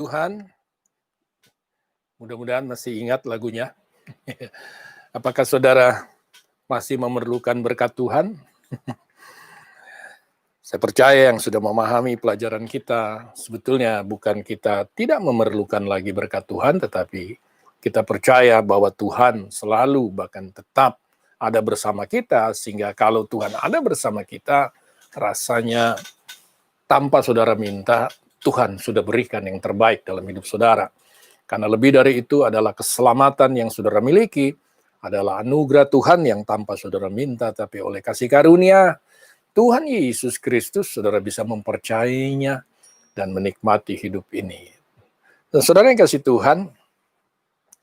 Tuhan, mudah-mudahan masih ingat lagunya. Apakah saudara masih memerlukan berkat Tuhan? Saya percaya yang sudah memahami pelajaran kita, sebetulnya bukan kita tidak memerlukan lagi berkat Tuhan, tetapi kita percaya bahwa Tuhan selalu bahkan tetap ada bersama kita, sehingga kalau Tuhan ada bersama kita, rasanya tanpa saudara minta, Tuhan sudah berikan yang terbaik dalam hidup saudara. Karena lebih dari itu adalah keselamatan yang saudara miliki, adalah anugerah Tuhan yang tanpa saudara minta, tapi oleh kasih karunia Tuhan Yesus Kristus, saudara bisa mempercayainya dan menikmati hidup ini. Dan saudara yang kasih Tuhan,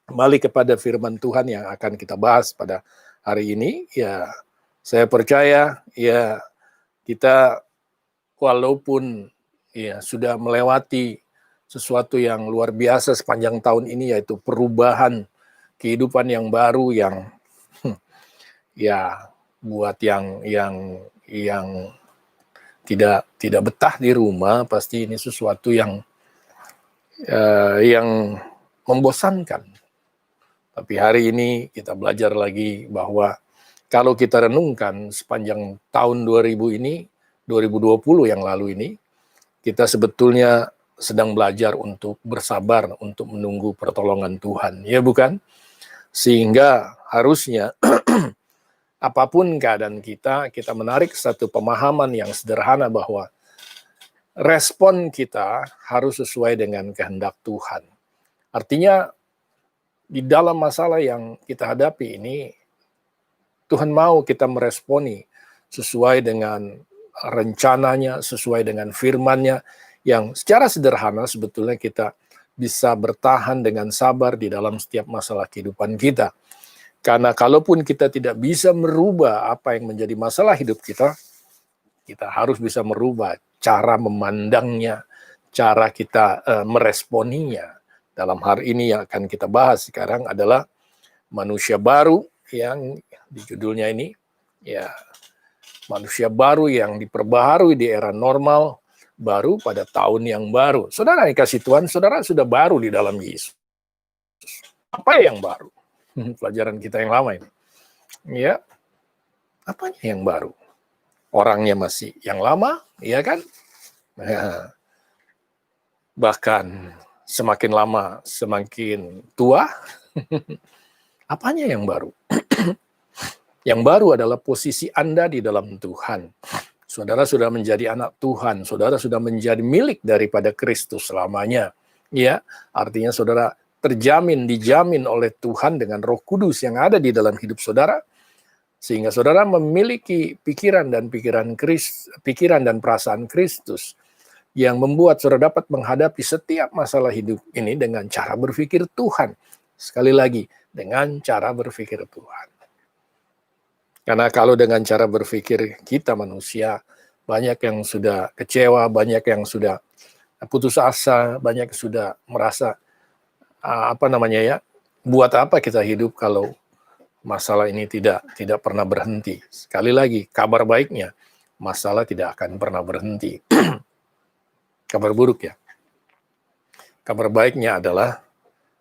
kembali kepada firman Tuhan yang akan kita bahas pada hari ini, ya saya percaya ya kita walaupun ya sudah melewati sesuatu yang luar biasa sepanjang tahun ini, yaitu perubahan kehidupan yang baru yang ya buat yang tidak betah di rumah, pasti ini sesuatu yang membosankan. Tapi hari ini kita belajar lagi bahwa kalau kita renungkan sepanjang tahun 2020 yang lalu ini, kita sebetulnya sedang belajar untuk bersabar, untuk menunggu pertolongan Tuhan, ya bukan? Sehingga harusnya apapun keadaan kita menarik satu pemahaman yang sederhana bahwa respon kita harus sesuai dengan kehendak Tuhan. Artinya, di dalam masalah yang kita hadapi ini, Tuhan mau kita meresponi sesuai dengan rencananya, sesuai dengan firman-Nya, yang secara sederhana sebetulnya kita bisa bertahan dengan sabar di dalam setiap masalah kehidupan kita. Karena kalaupun kita tidak bisa merubah apa yang menjadi masalah hidup kita harus bisa merubah cara memandangnya, cara kita meresponinya. Dalam hari ini yang akan kita bahas sekarang adalah manusia baru, yang di judulnya ini, ya manusia baru yang diperbaharui di era normal, baru pada tahun yang baru. Saudara dikasih Tuhan, saudara sudah baru di dalam Yesus. Apa yang baru? Pelajaran kita yang lama ini. Ya, apanya yang baru? Orangnya masih yang lama, ya kan? Ya. Bahkan semakin lama semakin tua. Apanya yang baru? Yang baru adalah posisi Anda di dalam Tuhan. Saudara sudah menjadi anak Tuhan, saudara sudah menjadi milik daripada Kristus selamanya. Ya, artinya saudara dijamin oleh Tuhan dengan Roh Kudus yang ada di dalam hidup saudara, sehingga saudara memiliki pikiran dan perasaan Kristus yang membuat saudara dapat menghadapi setiap masalah hidup ini dengan cara berpikir Tuhan. Sekali lagi, dengan cara berpikir Tuhan. Karena kalau dengan cara berpikir kita manusia, banyak yang sudah kecewa, banyak yang sudah putus asa, banyak yang sudah merasa buat apa kita hidup kalau masalah ini tidak pernah berhenti. Sekali lagi, kabar baiknya, masalah tidak akan pernah berhenti. Kabar buruk ya. Kabar baiknya adalah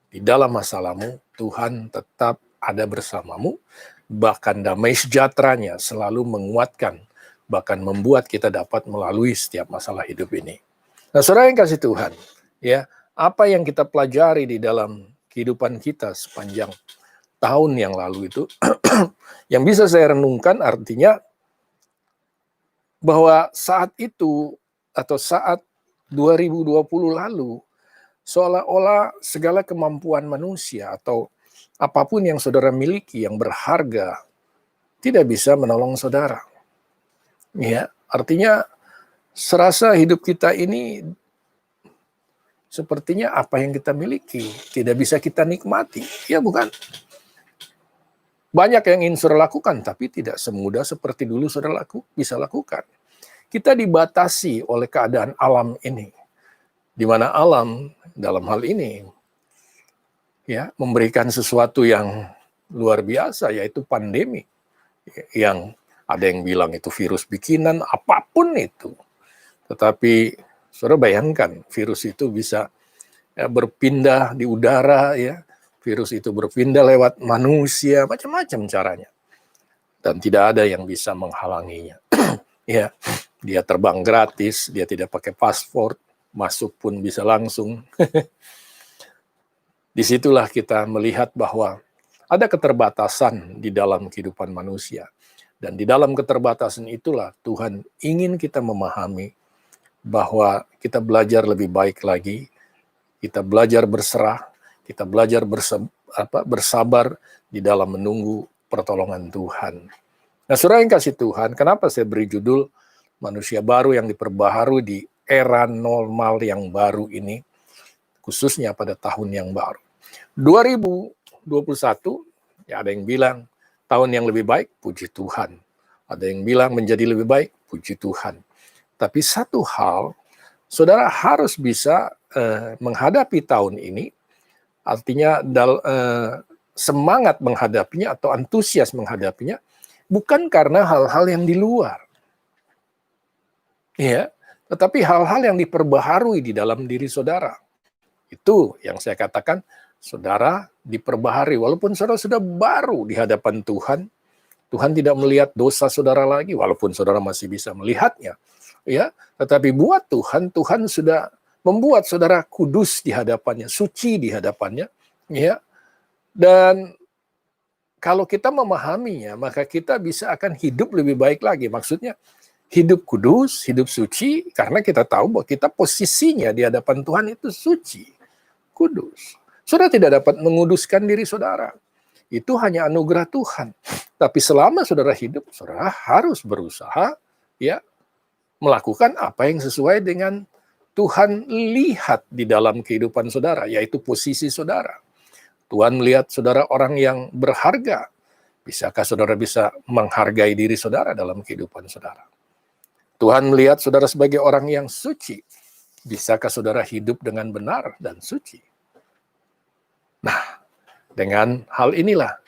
di dalam masalahmu, Tuhan tetap ada bersamamu, bahkan damai sejahteranya selalu menguatkan, bahkan membuat kita dapat melalui setiap masalah hidup ini. Nah, saudara yang kasih Tuhan, ya, apa yang kita pelajari di dalam kehidupan kita sepanjang tahun yang lalu itu, yang bisa saya renungkan artinya bahwa saat itu atau saat 2020 lalu, seolah-olah segala kemampuan manusia atau apapun yang saudara miliki yang berharga tidak bisa menolong saudara. Ya, artinya serasa hidup kita ini sepertinya apa yang kita miliki tidak bisa kita nikmati. Ya bukan? Banyak yang ingin saudara lakukan, tapi tidak semudah seperti dulu saudara bisa lakukan. Kita dibatasi oleh keadaan alam ini, di mana alam dalam hal ini ya memberikan sesuatu yang luar biasa, yaitu pandemi, yang ada yang bilang itu virus bikinan, apapun itu. Tetapi saudara bayangkan virus itu bisa ya, berpindah di udara, ya. Virus itu berpindah lewat manusia, macam-macam caranya. Dan tidak ada yang bisa menghalanginya. Ya, dia terbang gratis, dia tidak pakai paspor, masuk pun bisa langsung. Disitulah kita melihat bahwa ada keterbatasan di dalam kehidupan manusia. Dan di dalam keterbatasan itulah Tuhan ingin kita memahami bahwa kita belajar lebih baik lagi, kita belajar berserah, kita belajar bersabar di dalam menunggu pertolongan Tuhan. Nah, saudara yang kasih Tuhan, kenapa saya beri judul manusia baru yang diperbaharui di era normal yang baru ini, khususnya pada tahun yang baru. 2021, ya ada yang bilang tahun yang lebih baik, puji Tuhan. Ada yang bilang menjadi lebih baik, puji Tuhan. Tapi satu hal, saudara harus bisa menghadapi tahun ini, artinya semangat menghadapinya atau antusias menghadapinya, bukan karena hal-hal yang di luar. Ya, tetapi hal-hal yang diperbaharui di dalam diri saudara. Itu yang saya katakan, saudara diperbaharui. Walaupun saudara sudah baru di hadapan Tuhan, Tuhan tidak melihat dosa saudara lagi, walaupun saudara masih bisa melihatnya. Ya, tetapi buat Tuhan, Tuhan sudah membuat saudara kudus di hadapannya, suci di hadapannya. Ya, dan kalau kita memahaminya, maka kita bisa akan hidup lebih baik lagi. Maksudnya, hidup kudus, hidup suci, karena kita tahu bahwa kita posisinya di hadapan Tuhan itu suci, kudus. Saudara tidak dapat menguduskan diri saudara. Itu hanya anugerah Tuhan. Tapi selama saudara hidup, saudara harus berusaha ya melakukan apa yang sesuai dengan Tuhan lihat di dalam kehidupan saudara, yaitu posisi saudara. Tuhan melihat saudara orang yang berharga. Bisakah saudara bisa menghargai diri saudara dalam kehidupan saudara? Tuhan melihat saudara sebagai orang yang suci. Bisakah saudara hidup dengan benar dan suci? Nah, dengan hal inilah,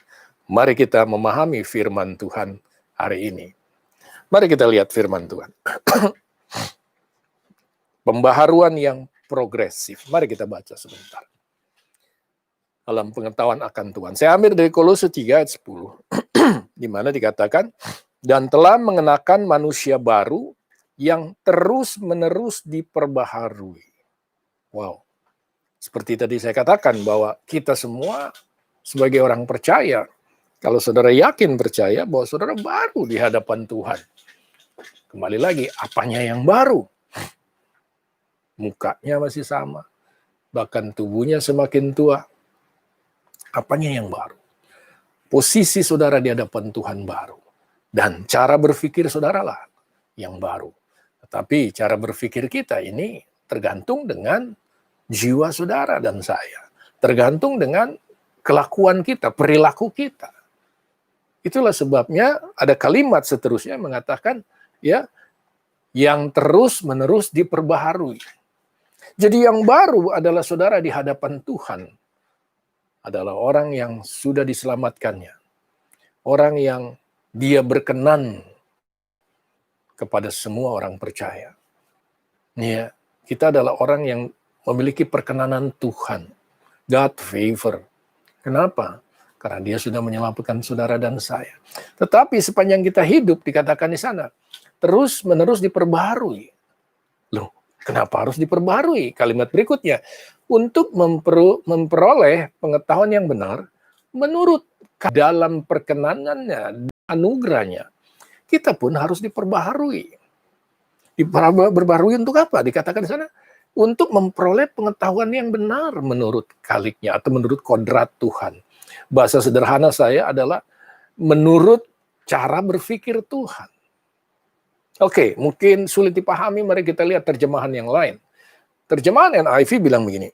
mari kita memahami firman Tuhan hari ini. Mari kita lihat firman Tuhan. Pembaharuan yang progresif. Mari kita baca sebentar. Dalam pengetahuan akan Tuhan. Saya ambil dari Kolose 3 ayat 10. Di mana dikatakan, dan telah mengenakan manusia baru yang terus-menerus diperbaharui. Wow. Seperti tadi saya katakan bahwa kita semua sebagai orang percaya, kalau saudara yakin percaya bahwa saudara baru di hadapan Tuhan. Kembali lagi, apanya yang baru? Mukanya masih sama. Bahkan tubuhnya semakin tua. Apanya yang baru? Posisi saudara di hadapan Tuhan baru. Dan cara berpikir saudara lah yang baru. Tetapi cara berpikir kita ini tergantung dengan jiwa saudara dan saya. Tergantung dengan kelakuan kita, perilaku kita. Itulah sebabnya ada kalimat seterusnya mengatakan, ya, yang terus-menerus diperbaharui. Jadi yang baru adalah saudara di hadapan Tuhan. Adalah orang yang sudah diselamatkannya. Orang yang dia berkenan kepada semua orang percaya. Ya, kita adalah orang yang memiliki perkenanan Tuhan. God favor. Kenapa? Karena dia sudah menyelamatkan saudara dan saya. Tetapi sepanjang kita hidup, dikatakan di sana, terus-menerus diperbaharui. Loh, kenapa harus diperbaharui? Kalimat berikutnya, untuk memperoleh pengetahuan yang benar, menurut dalam perkenanannya, anugerahnya, kita pun harus diperbaharui. Diperbaharui untuk apa? Dikatakan di sana, untuk memperoleh pengetahuan yang benar menurut kaliknya atau menurut kodrat Tuhan. Bahasa sederhana saya adalah menurut cara berpikir Tuhan. Oke, mungkin sulit dipahami, mari kita lihat terjemahan yang lain. Terjemahan NIV bilang begini,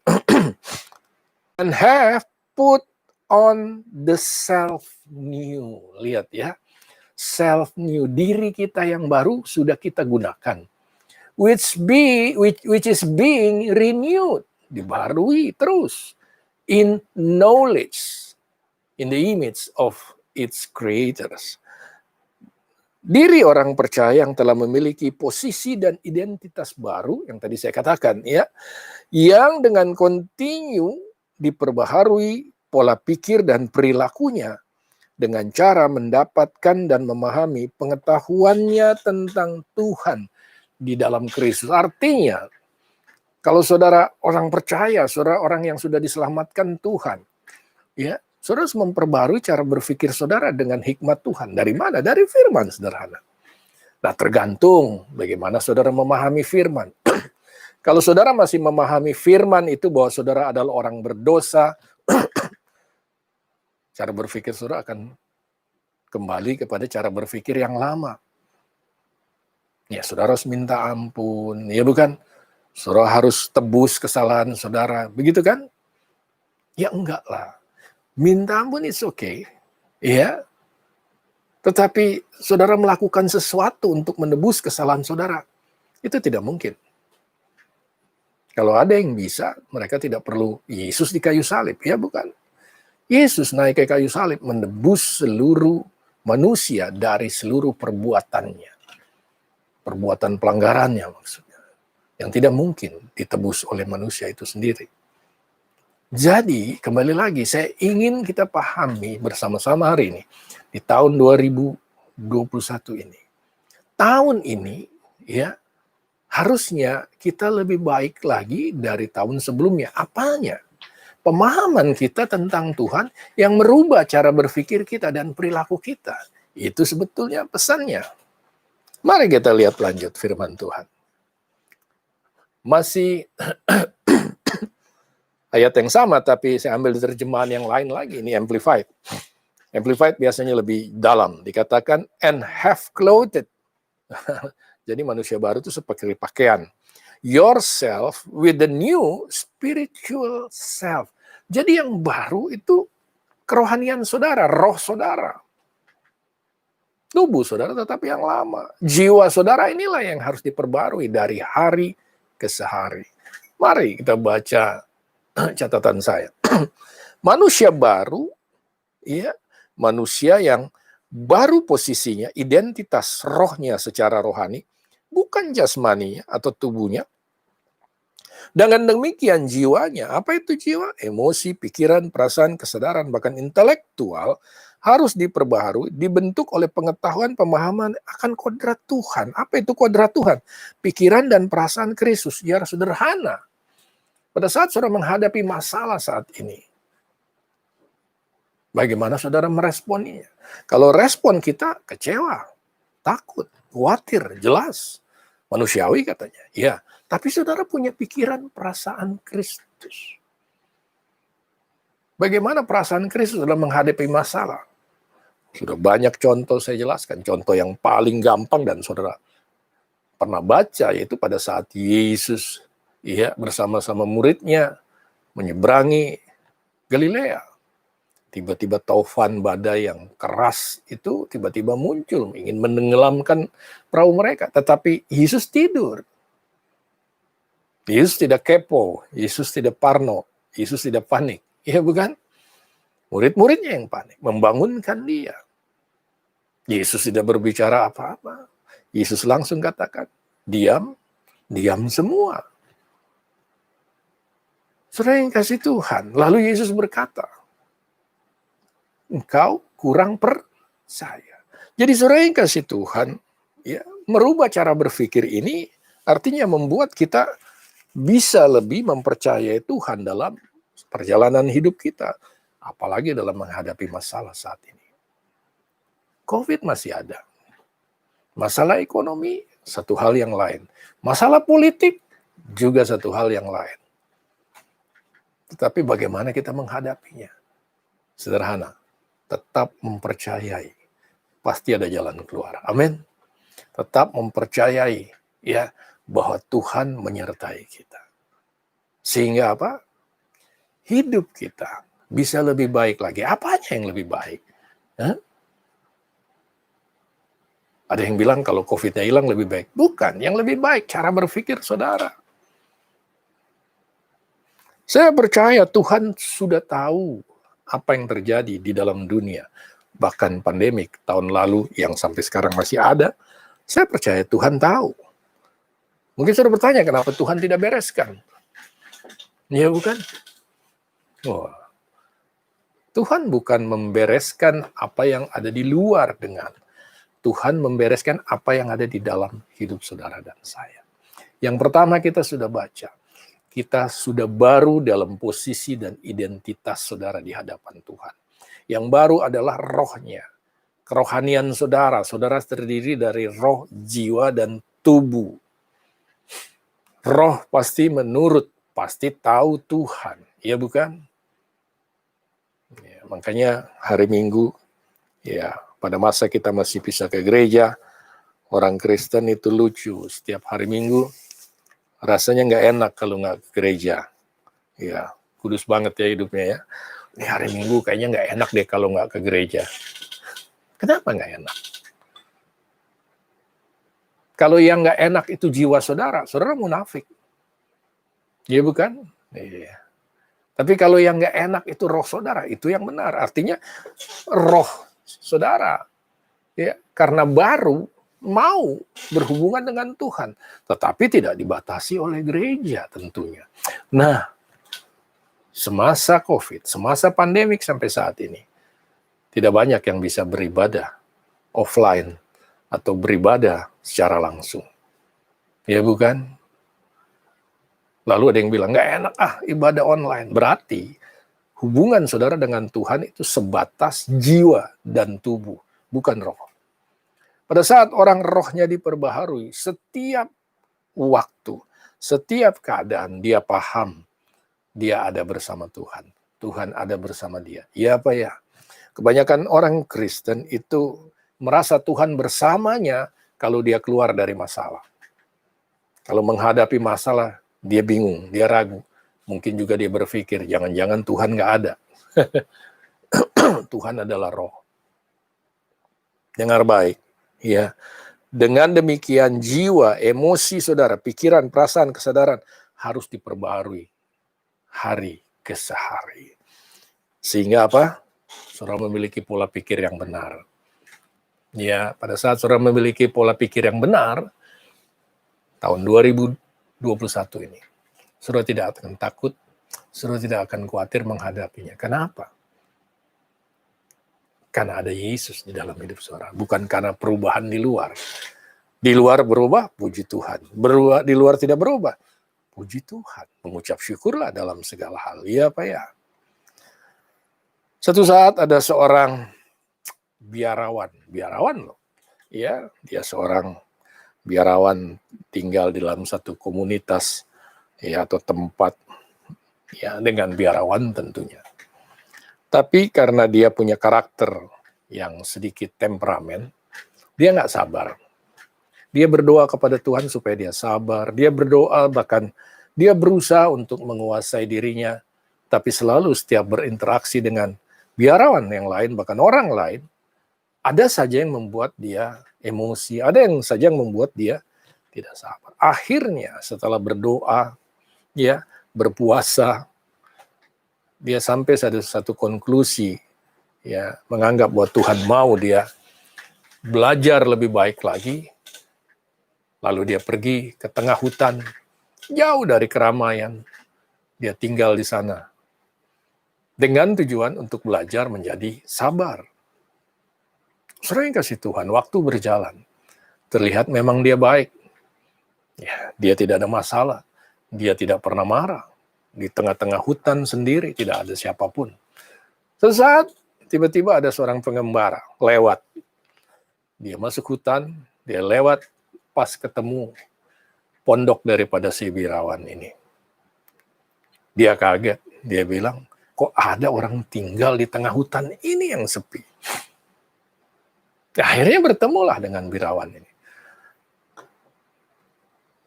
and have put on the self-new. Lihat ya, self-new, diri kita yang baru sudah kita gunakan. Which is being renewed, dibaharui terus, in knowledge, in the image of its creators. Diri orang percaya yang telah memiliki posisi dan identitas baru, yang tadi saya katakan, ya, yang dengan kontinu diperbaharui pola pikir dan perilakunya dengan cara mendapatkan dan memahami pengetahuannya tentang Tuhan di dalam Kristus. Artinya, kalau saudara orang percaya, saudara orang yang sudah diselamatkan Tuhan, ya, saudara harus memperbarui cara berpikir saudara dengan hikmat Tuhan. Dari mana? Dari firman, sederhana. Nah, tergantung bagaimana saudara memahami firman. Kalau saudara masih memahami firman itu bahwa saudara adalah orang berdosa, cara berpikir saudara akan kembali kepada cara berpikir yang lama. Ya, saudara harus minta ampun, ya bukan? Saudara harus tebus kesalahan saudara, begitu kan? Ya enggak lah. Minta ampun it's okay, ya. Tetapi saudara melakukan sesuatu untuk menebus kesalahan saudara, itu tidak mungkin. Kalau ada yang bisa, mereka tidak perlu Yesus di kayu salib, ya bukan? Yesus naik ke kayu salib menebus seluruh manusia dari seluruh perbuatannya. Perbuatan pelanggarannya maksudnya. Yang tidak mungkin ditebus oleh manusia itu sendiri. Jadi, kembali lagi, saya ingin kita pahami bersama-sama hari ini, di tahun 2021 ini. Tahun ini, ya, harusnya kita lebih baik lagi dari tahun sebelumnya. Apanya? Pemahaman kita tentang Tuhan yang merubah cara berpikir kita dan perilaku kita. Itu sebetulnya pesannya. Mari kita lihat lanjut firman Tuhan. Masih ayat yang sama, tapi saya ambil terjemahan yang lain lagi. Ini Amplified. Amplified biasanya lebih dalam. Dikatakan, and have clothed. Jadi manusia baru itu seperti pakaian. Yourself with the new spiritual self. Jadi yang baru itu kerohanian saudara, roh saudara. Tubuh saudara tetapi yang lama. Jiwa saudara inilah yang harus diperbarui dari hari ke sehari. Mari kita baca catatan saya. Manusia baru, ya, manusia yang baru posisinya, identitas rohnya secara rohani, bukan jasmaninya atau tubuhnya. Dengan demikian jiwanya, apa itu jiwa? Emosi, pikiran, perasaan, kesadaran, bahkan intelektual harus diperbaharui, dibentuk oleh pengetahuan, pemahaman akan kodrat Tuhan. Apa itu kodrat Tuhan? Pikiran dan perasaan Kristus, secara sederhana. Pada saat saudara menghadapi masalah saat ini, bagaimana saudara meresponinya? Kalau respon kita kecewa, takut, khawatir, jelas. Manusiawi katanya, ya. Tapi saudara punya pikiran perasaan Kristus. Bagaimana perasaan Kristus dalam menghadapi masalah? Sudah banyak contoh saya jelaskan. Contoh yang paling gampang dan saudara pernah baca, yaitu pada saat Yesus, ya, bersama-sama muridnya menyeberangi Galilea. Tiba-tiba taufan badai yang keras itu tiba-tiba muncul, ingin menenggelamkan perahu mereka. Tetapi Yesus tidur. Yesus tidak kepo, Yesus tidak parno, Yesus tidak panik. Ya bukan? Murid-muridnya yang panik, membangunkan dia. Yesus tidak berbicara apa-apa. Yesus langsung katakan, diam, diam semua. Saudara yang kasih Tuhan, lalu Yesus berkata, engkau kurang percaya. Jadi saudara yang kasih Tuhan, ya, merubah cara berpikir ini artinya membuat kita bisa lebih mempercayai Tuhan dalam perjalanan hidup kita, apalagi dalam menghadapi masalah saat ini. COVID masih ada. Masalah ekonomi satu hal yang lain. Masalah politik juga satu hal yang lain. Tetapi bagaimana kita menghadapinya? Sederhana. Tetap mempercayai, pasti ada jalan keluar. Amin. Tetap mempercayai, ya, bahwa Tuhan menyertai kita. Sehingga apa? Hidup kita bisa lebih baik lagi. Apanya yang lebih baik? Hah? Ada yang bilang kalau COVID-nya hilang lebih baik. Bukan, yang lebih baik cara berpikir saudara. Saya percaya Tuhan sudah tahu apa yang terjadi di dalam dunia. bahkan pandemik tahun lalu yang sampai sekarang masih ada, saya percaya Tuhan tahu. Mungkin saudara bertanya, kenapa Tuhan tidak bereskan? Ya bukan? Oh, Tuhan bukan membereskan apa yang ada di luar dengan. Tuhan membereskan apa yang ada di dalam hidup saudara dan saya. Yang pertama kita sudah baca. Kita sudah baru dalam posisi dan identitas saudara di hadapan Tuhan. Yang baru adalah rohnya. Kerohanian saudara. Saudara terdiri dari roh, jiwa, dan tubuh. Roh pasti menurut, pasti tahu Tuhan. Ya bukan? Ya, makanya hari Minggu, ya pada masa kita masih bisa ke gereja, orang Kristen itu lucu. Setiap hari Minggu, rasanya nggak enak kalau nggak ke gereja. Ya, kudus banget ya hidupnya ya. Ini hari Minggu kayaknya nggak enak deh kalau nggak ke gereja. Kenapa nggak enak? Kalau yang nggak enak itu jiwa saudara, saudara munafik. Iya bukan? Iya. Tapi kalau yang nggak enak itu roh saudara, itu yang benar. Artinya roh saudara, ya karena baru mau berhubungan dengan Tuhan, tetapi tidak dibatasi oleh gereja tentunya. Nah, semasa COVID, semasa pandemik sampai saat ini, tidak banyak yang bisa beribadah offline atau beribadah secara langsung. Ya bukan? Lalu ada yang bilang, nggak enak ibadah online. Berarti hubungan saudara dengan Tuhan itu sebatas jiwa dan tubuh, bukan roh. Pada saat orang rohnya diperbaharui, setiap waktu, setiap keadaan dia paham, dia ada bersama Tuhan. Tuhan ada bersama dia. Ya apa ya? Kebanyakan orang Kristen itu merasa Tuhan bersamanya kalau dia keluar dari masalah. Kalau menghadapi masalah, dia bingung, dia ragu. Mungkin juga dia berpikir, jangan-jangan Tuhan nggak ada. Tuhan adalah roh. Dengar baik, ya. Dengan demikian jiwa, emosi saudara, pikiran, perasaan, kesadaran harus diperbaharui hari ke hari. Sehingga apa? Saudara memiliki pola pikir yang benar. Ya, pada saat saudara memiliki pola pikir yang benar, tahun 2021 ini, saudara tidak akan takut, saudara tidak akan khawatir menghadapinya. Kenapa? Karena ada Yesus di dalam hidup saudara, bukan karena perubahan di luar. Di luar berubah, puji Tuhan. Di luar tidak berubah, puji Tuhan. Mengucap syukurlah dalam segala hal. Iya apa ya? Satu saat ada seorang biarawan loh. Ya, dia seorang biarawan tinggal di dalam satu komunitas ya atau tempat ya dengan biarawan tentunya. Tapi karena dia punya karakter yang sedikit temperamen, dia nggak sabar. Dia berdoa kepada Tuhan supaya dia sabar. Dia berdoa, bahkan dia berusaha untuk menguasai dirinya. Tapi selalu setiap berinteraksi dengan biarawan yang lain, bahkan orang lain, ada saja yang membuat dia emosi, ada yang saja yang membuat dia tidak sabar. Akhirnya setelah berdoa, ya berpuasa, dia sampai satu konklusi, ya menganggap bahwa Tuhan mau dia belajar lebih baik lagi. Lalu dia pergi ke tengah hutan, jauh dari keramaian. Dia tinggal di sana dengan tujuan untuk belajar menjadi sabar. Sering kasih Tuhan, waktu berjalan, terlihat memang dia baik. Ya, dia tidak ada masalah, dia tidak pernah marah. Di tengah-tengah hutan sendiri, tidak ada siapapun. Sesaat, tiba-tiba ada seorang pengembara lewat. Dia masuk hutan, dia lewat, pas ketemu pondok daripada si biarawan ini. Dia kaget, dia bilang, kok ada orang tinggal di tengah hutan ini yang sepi. Akhirnya bertemulah dengan biarawan ini.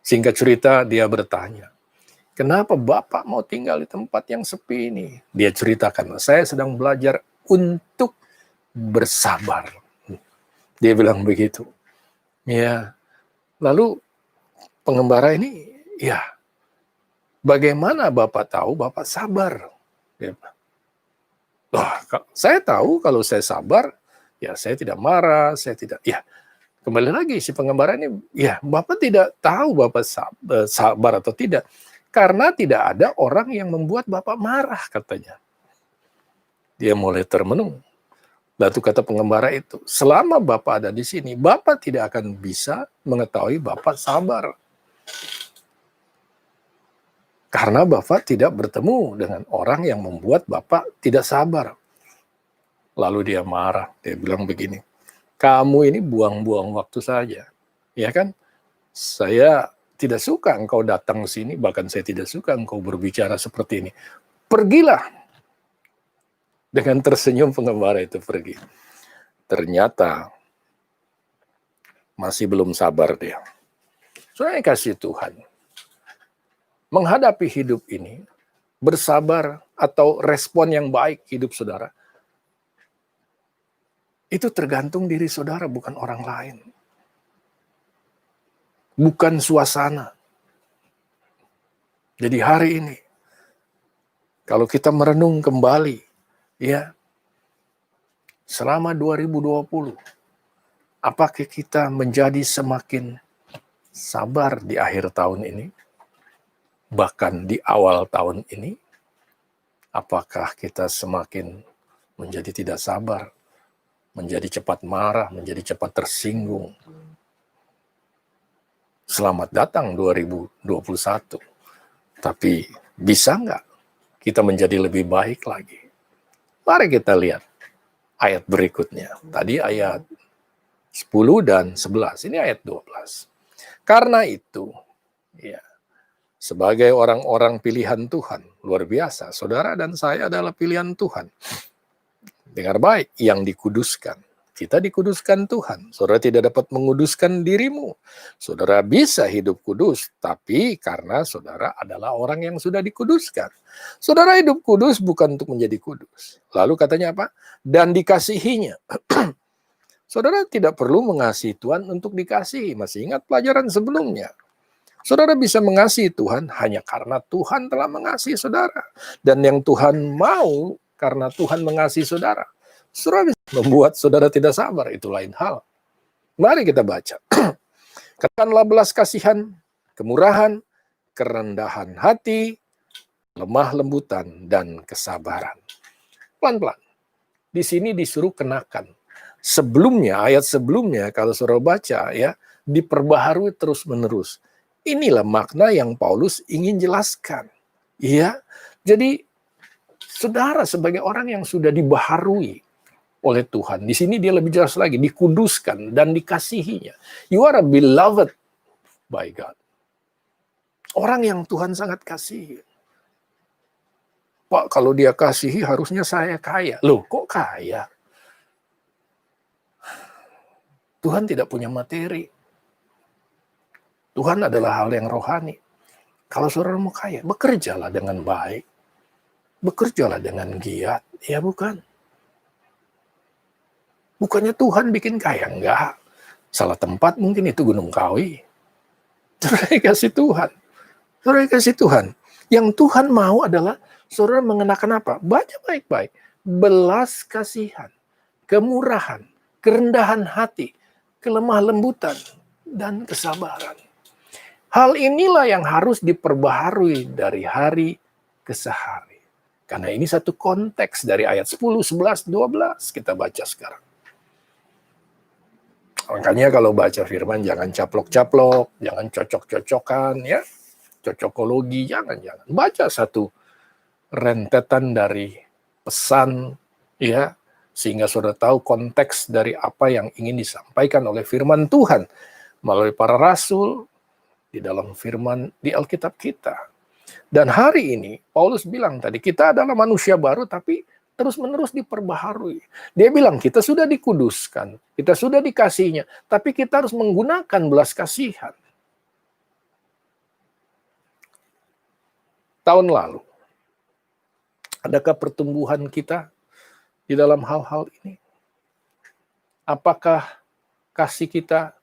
Singkat cerita, dia bertanya, kenapa Bapak mau tinggal di tempat yang sepi ini? Dia ceritakan, saya sedang belajar untuk bersabar. Dia bilang begitu. Ya, lalu pengembara ini, ya, bagaimana Bapak tahu Bapak sabar? Dia bilang, saya tahu kalau saya sabar, Ya, saya tidak marah, saya tidak, ya, kembali lagi si pengembara ini, ya, Bapak tidak tahu Bapak sabar atau tidak, karena tidak ada orang yang membuat Bapak marah, katanya. Dia mulai termenung. Lalu kata pengembara itu, selama Bapak ada di sini, Bapak tidak akan bisa mengetahui Bapak sabar. Karena Bapak tidak bertemu dengan orang yang membuat Bapak tidak sabar. Lalu dia marah, dia bilang begini, kamu ini buang-buang waktu saja. Ya kan? Saya tidak suka engkau datang ke sini, bahkan saya tidak suka engkau berbicara seperti ini. Pergilah. Dengan tersenyum pengembara itu pergi. Ternyata masih belum sabar dia. Soalnya kasih Tuhan. Menghadapi hidup ini, bersabar atau respon yang baik hidup saudara, itu tergantung diri saudara, bukan orang lain. Bukan suasana. Jadi hari ini, kalau kita merenung kembali, ya, selama 2020, apakah kita menjadi semakin sabar di akhir tahun ini? Bahkan di awal tahun ini? Apakah kita semakin menjadi tidak sabar? Menjadi cepat marah, menjadi cepat tersinggung? Selamat datang 2021. Tapi bisa nggak kita menjadi lebih baik lagi? Mari kita lihat ayat berikutnya. Tadi ayat 10 dan 11. Ini ayat 12. Karena itu, ya, sebagai orang-orang pilihan Tuhan, luar biasa, saudara dan saya adalah pilihan Tuhan. Dengar baik, yang dikuduskan. Kita dikuduskan Tuhan. Saudara tidak dapat menguduskan dirimu. Saudara bisa hidup kudus, tapi karena saudara adalah orang yang sudah dikuduskan. Saudara hidup kudus bukan untuk menjadi kudus. Lalu katanya apa? Dan dikasihinya. Saudara tidak perlu mengasihi Tuhan untuk dikasihi. Masih ingat pelajaran sebelumnya. Saudara bisa mengasihi Tuhan hanya karena Tuhan telah mengasihi saudara. Dan yang Tuhan mau karena Tuhan mengasihi saudara. Saudara bisa membuat saudara tidak sabar, itu lain hal. Mari kita baca. Katakanlah belas kasihan, kemurahan, kerendahan hati, lemah lembutan, dan kesabaran. Pelan-pelan. Di sini disuruh kenakan. Sebelumnya, ayat sebelumnya, kalau saudara baca, ya, diperbaharui terus-menerus. Inilah makna yang Paulus ingin jelaskan. Ya, jadi saudara sebagai orang yang sudah dibaharui oleh Tuhan. Di sini dia lebih jelas lagi, dikuduskan dan dikasihinya. You are a beloved by God. Orang yang Tuhan sangat kasihi. Pak, kalau dia kasihi harusnya saya kaya. Loh, kok kaya? Tuhan tidak punya materi. Tuhan adalah hal yang rohani. Kalau saudara mau kaya, bekerjalah dengan baik. Bekerjalah dengan giat. Ya bukan? Bukannya Tuhan bikin kaya, enggak. Salah tempat mungkin itu Gunung Kawi. Saudara kasih Tuhan. Saudara kasih Tuhan. Yang Tuhan mau adalah saudara mengenakan apa? Baca baik-baik. Belas kasihan, kemurahan, kerendahan hati, kelemah lembutan, dan kesabaran. Hal inilah yang harus diperbaharui dari hari ke sehari. Karena ini satu konteks dari ayat 10, 11, 12 kita baca sekarang. Makanya kalau baca firman jangan caplok-caplok, jangan cocok-cocokan, ya. Cocokologi, jangan. Baca satu rentetan dari pesan, ya, sehingga saudara tahu konteks dari apa yang ingin disampaikan oleh firman Tuhan melalui para rasul di dalam firman di Alkitab kita. Dan hari ini Paulus bilang tadi, kita adalah manusia baru tapi terus-menerus diperbaharui. Dia bilang kita sudah dikuduskan, kita sudah dikasihinya, tapi kita harus menggunakan belas kasihan. Tahun lalu, adakah pertumbuhan kita di dalam hal-hal ini? Apakah kasih kita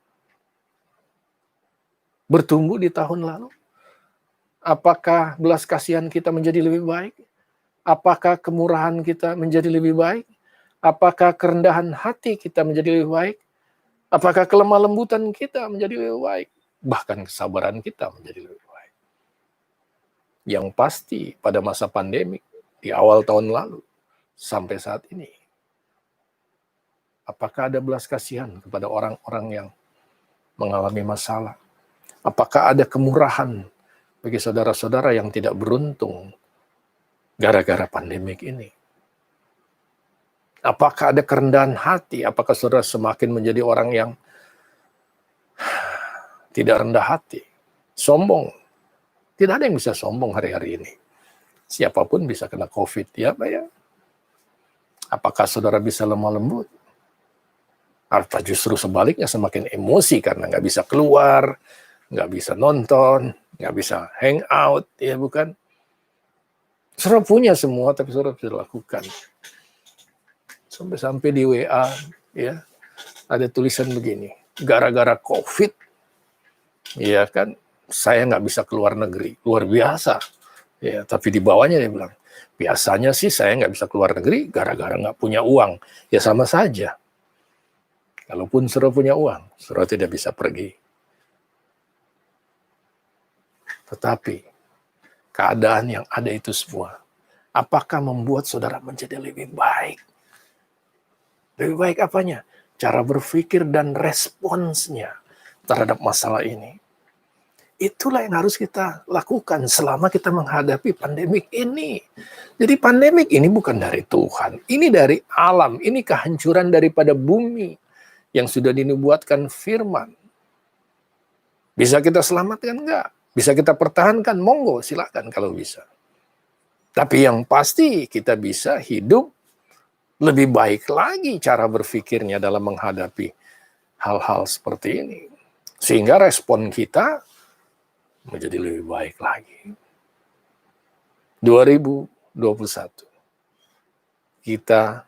bertumbuh di tahun lalu? Apakah belas kasihan kita menjadi lebih baik? Apakah kemurahan kita menjadi lebih baik? Apakah kerendahan hati kita menjadi lebih baik? Apakah kelemah lembutan kita menjadi lebih baik? Bahkan kesabaran kita menjadi lebih baik. Yang pasti pada masa pandemik, di awal tahun lalu, sampai saat ini, apakah ada belas kasihan kepada orang-orang yang mengalami masalah? Apakah ada kemurahan bagi saudara-saudara yang tidak beruntung gara-gara pandemik ini? Apakah ada kerendahan hati? Apakah saudara semakin menjadi orang yang tidak rendah hati? Sombong? Tidak ada yang bisa sombong hari-hari ini. Siapapun bisa kena COVID, ya Pak ya. Apakah saudara bisa lemah lembut? Atau justru sebaliknya semakin emosi karena nggak bisa keluar, nggak bisa nonton, nggak bisa hang out, ya bukan? Saudara punya semua, tapi saudara tidak lakukan. Sampai di WA, ya, ada tulisan begini, gara-gara COVID, ya kan, saya nggak bisa keluar negeri, luar biasa. Ya, tapi di bawahnya dia bilang, biasanya sih saya nggak bisa keluar negeri gara-gara nggak punya uang. Ya sama saja. Kalaupun saudara punya uang, saudara tidak bisa pergi. Tetapi keadaan yang ada itu semua, apakah membuat saudara menjadi lebih baik? Lebih baik apanya? Cara berpikir dan responsnya terhadap masalah ini. Itulah yang harus kita lakukan selama kita menghadapi pandemik ini. Jadi pandemik ini bukan dari Tuhan. Ini dari alam. Ini kehancuran daripada bumi yang sudah dinubuatkan firman. Bisa kita selamatkan enggak? Bisa kita pertahankan? Monggo, silakan kalau bisa. Tapi yang pasti kita bisa hidup lebih baik lagi cara berpikirnya dalam menghadapi hal-hal seperti ini. Sehingga respon kita menjadi lebih baik lagi. 2021, kita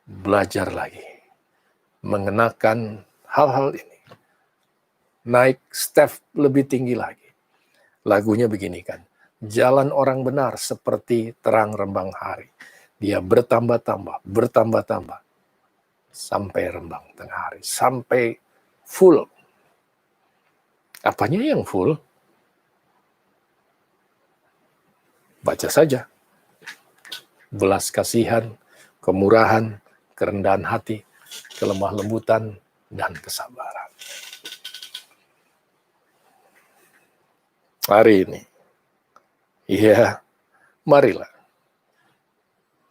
belajar lagi mengenakan hal-hal ini. Naik step lebih tinggi lagi. Lagunya begini kan, jalan orang benar seperti terang rembang hari. Dia bertambah-tambah, bertambah-tambah. Sampai rembang tengah hari. Sampai full. Apanya yang full? Baca saja. Belas kasihan, kemurahan, kerendahan hati, kelemah lembutan, dan kesabaran. Hari ini, ya, marilah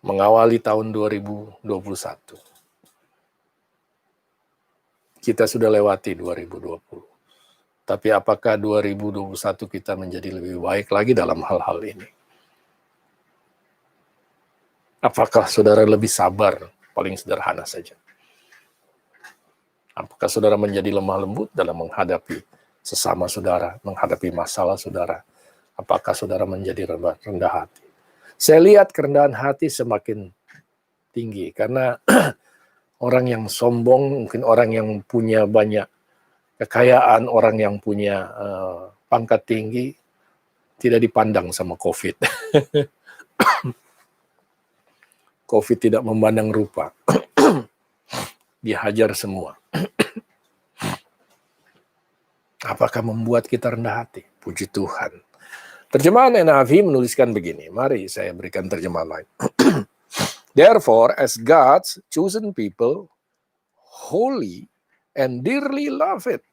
mengawali tahun 2021. Kita sudah lewati 2020. Tapi apakah 2021 kita menjadi lebih baik lagi dalam hal-hal ini? Apakah saudara lebih sabar? Paling sederhana saja. Apakah saudara menjadi lemah lembut dalam menghadapi sesama saudara, menghadapi masalah saudara? Apakah saudara menjadi rendah hati? Saya lihat kerendahan hati semakin tinggi karena orang yang sombong, mungkin orang yang punya banyak kekayaan, orang yang punya pangkat tinggi, tidak dipandang sama COVID. COVID tidak memandang rupa. Dia hajar semua. Apakah membuat kita rendah hati? Puji Tuhan. Terjemahan NIV menuliskan begini. Mari saya berikan terjemahan lain. Therefore, as God's chosen people, holy and dearly loved,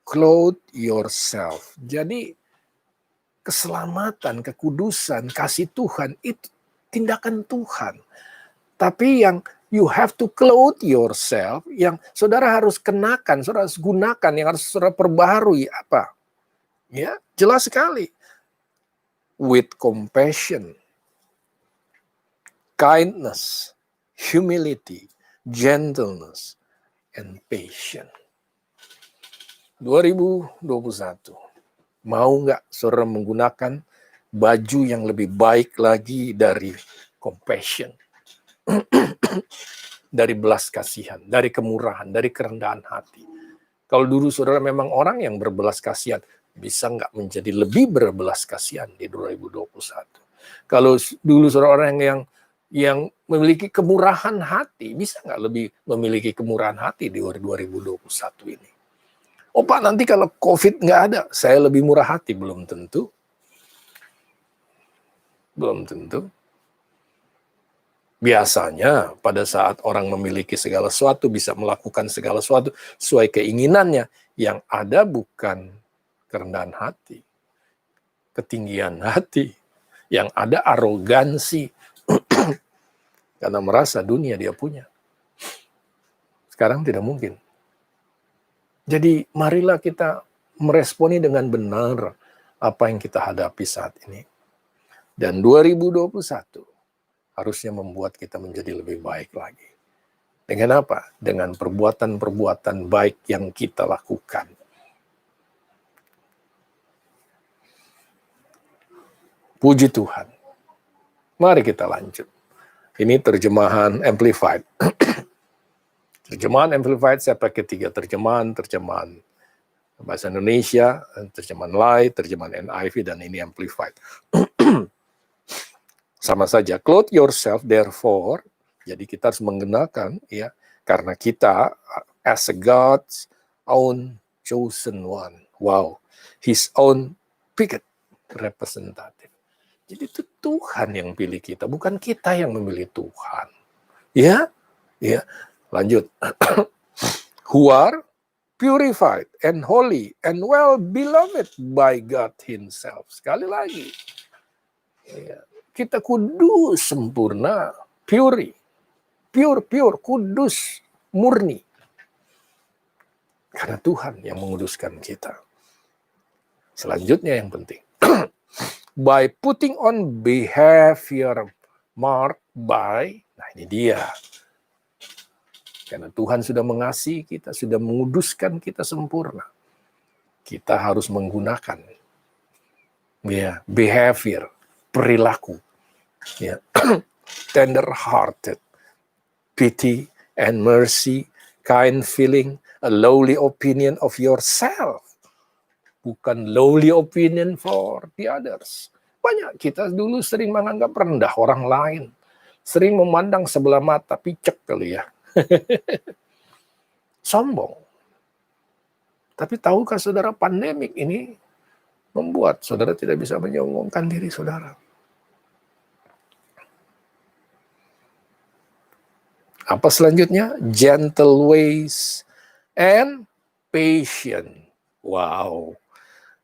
clothe yourself. Jadi, keselamatan, kekudusan, kasih Tuhan, itu tindakan Tuhan. Tapi yang you have to clothe yourself, yang saudara harus kenakan, saudara harus gunakan, yang harus saudara perbaharui apa? Ya, jelas sekali. With compassion, kindness, humility, gentleness, and patience. 2021, mau nggak saudara menggunakan baju yang lebih baik lagi dari compassion, dari belas kasihan, dari kemurahan, dari kerendahan hati. Kalau dulu saudara memang orang yang berbelas kasihan, bisa nggak menjadi lebih berbelas kasihan di 2021? Kalau dulu saudara orang yang yang memiliki kemurahan hati. Bisa nggak lebih memiliki kemurahan hati di 2021 ini? Oh Pak, nanti kalau COVID nggak ada, saya lebih murah hati. Belum tentu. Belum tentu. Biasanya pada saat orang memiliki segala sesuatu, bisa melakukan segala sesuatu sesuai keinginannya, yang ada bukan kerendahan hati, ketinggian hati, yang ada arogansi, karena merasa dunia dia punya. Sekarang tidak mungkin. Jadi marilah kita meresponi dengan benar apa yang kita hadapi saat ini. Dan 2021 harusnya membuat kita menjadi lebih baik lagi. Dengan apa? Dengan perbuatan-perbuatan baik yang kita lakukan. Puji Tuhan. Mari kita lanjut. Ini terjemahan Amplified. Terjemahan Amplified saya pakai 3 terjemahan bahasa Indonesia, terjemahan Light, terjemahan NIV, dan ini Amplified. Sama saja, clothe yourself therefore, jadi kita harus mengenakan, ya, karena kita as a God's own chosen one. Wow, His own picked representative. Jadi itu Tuhan yang pilih kita, bukan kita yang memilih Tuhan. Ya, ya. Lanjut. Who are purified and holy and well beloved by God Himself. Sekali lagi. Ya. Kita kudus, sempurna, pure, kudus, murni. Karena Tuhan yang menguduskan kita. Selanjutnya yang penting. By putting on behavior marked by, nah ini dia. Karena Tuhan sudah mengasihi kita, sudah menguduskan kita sempurna. Kita harus menggunakan ya, behavior, perilaku. Ya. Tender hearted, pity and mercy, kind feeling, a lowly opinion of yourself. Bukan lowly opinion for the others. Banyak kita dulu sering menganggap rendah orang lain. Sering memandang sebelah mata, picek kali ya. Sombong. Tapi tahukah saudara, pandemik ini membuat saudara tidak bisa menyombongkan diri saudara. Apa selanjutnya? Gentle ways and patient. Wow.